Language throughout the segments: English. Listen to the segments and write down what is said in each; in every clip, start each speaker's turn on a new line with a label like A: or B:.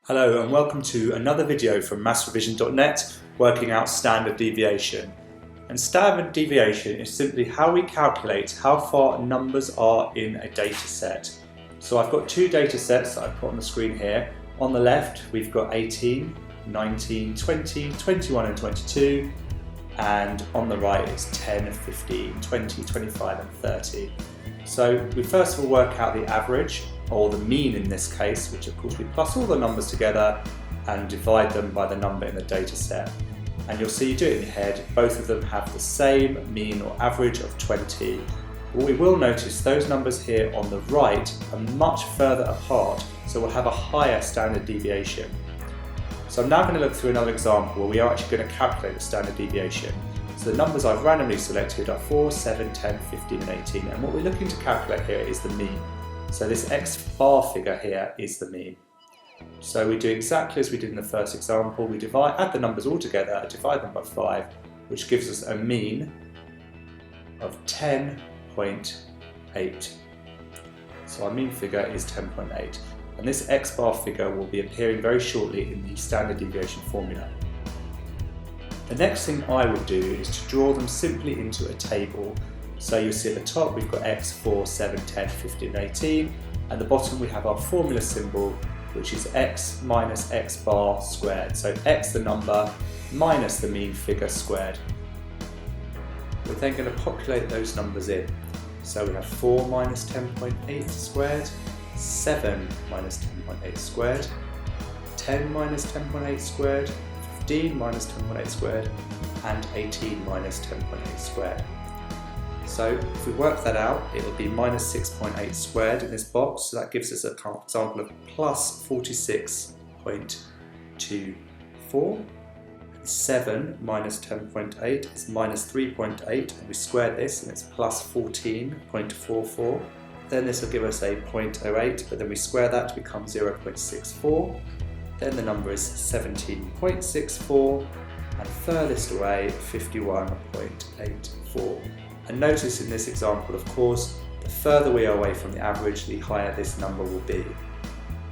A: Hello and welcome to another video from MathsRevision.net working out standard deviation. And standard deviation is simply how we calculate how far numbers are in a data set. So I've got two data sets that I've put on the screen here. On the left we've got 18, 19, 20, 21 and 22, and on the right it's 10, 15, 20, 25 and 30. So we first of all work out the average, or the mean in this case, which of course we plus all the numbers together and divide them by the number in the data set. And you'll see you do it in your head, both of them have the same mean or average of 20. What we will notice, those numbers here on the right are much further apart, so we'll have a higher standard deviation. So I'm now going to look through another example where we are actually going to calculate the standard deviation. So the numbers I've randomly selected are 4, 7, 10, 15 and 18, and what we're looking to calculate here is the mean. So this x bar figure here is the mean. So we do exactly as we did in the first example. We add the numbers all together, divide them by 5, which gives us a mean of 10.8. So our mean figure is 10.8. And this x bar figure will be appearing very shortly in the standard deviation formula. The next thing I would do is to draw them simply into a table. So you'll see at the top we've got x, 4, 7, 10, 15 and 18. At the bottom we have our formula symbol, which is x minus x bar squared. So x the number minus the mean figure squared. We're then going to populate those numbers in. So we have 4 minus 10.8 squared, 7 minus 10.8 squared, 10 minus 10.8 squared, 15 minus 10.8 squared, and 18 minus 10.8 squared. So if we work that out, it will be minus 6.8 squared in this box, so that gives us an example of plus 46.24. 7 minus 10.8 is minus 3.8, and we square this and it's plus 14.44. Then this will give us a 0.08, but then we square that to become 0.64. Then the number is 17.64, and furthest away 51.84. And notice in this example, of course, the further we are away from the average, the higher this number will be.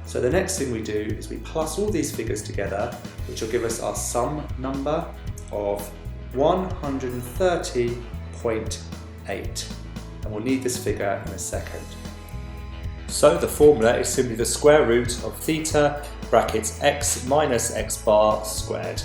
A: So the next thing we do is we plus all these figures together, which will give us our sum number of 130.8. And we'll need this figure in a second. So the formula is simply the square root of theta brackets x minus x bar squared.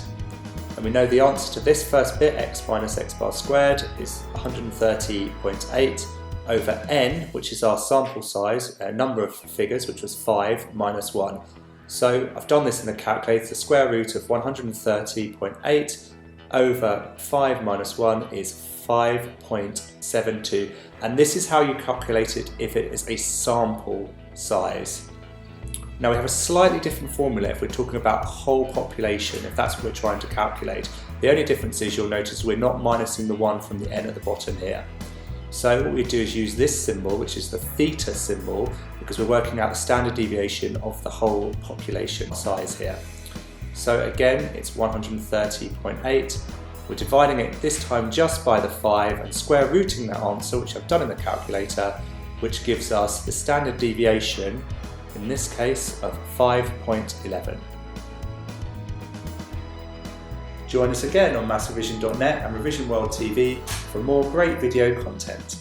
A: And we know the answer to this first bit, x minus x bar squared, is 130.8 over n, which is our sample size, a number of figures, which was 5 minus 1. So I've done this in the calculator. The square root of 130.8 over 5 minus 1 is 5.72. And this is how you calculate it if it is a sample size. Now we have a slightly different formula if we're talking about whole population, if that's what we're trying to calculate. The only difference is you'll notice we're not minusing the 1 from the n at the bottom here. So what we do is use this symbol, which is the theta symbol, because we're working out the standard deviation of the whole population size here. So again, it's 130.8. We're dividing it this time just by the 5 and square rooting that answer, which I've done in the calculator, which gives us the standard deviation, in this case, of 5.11. Join us again on MathsRevision.net and RevisionWorld TV for more great video content.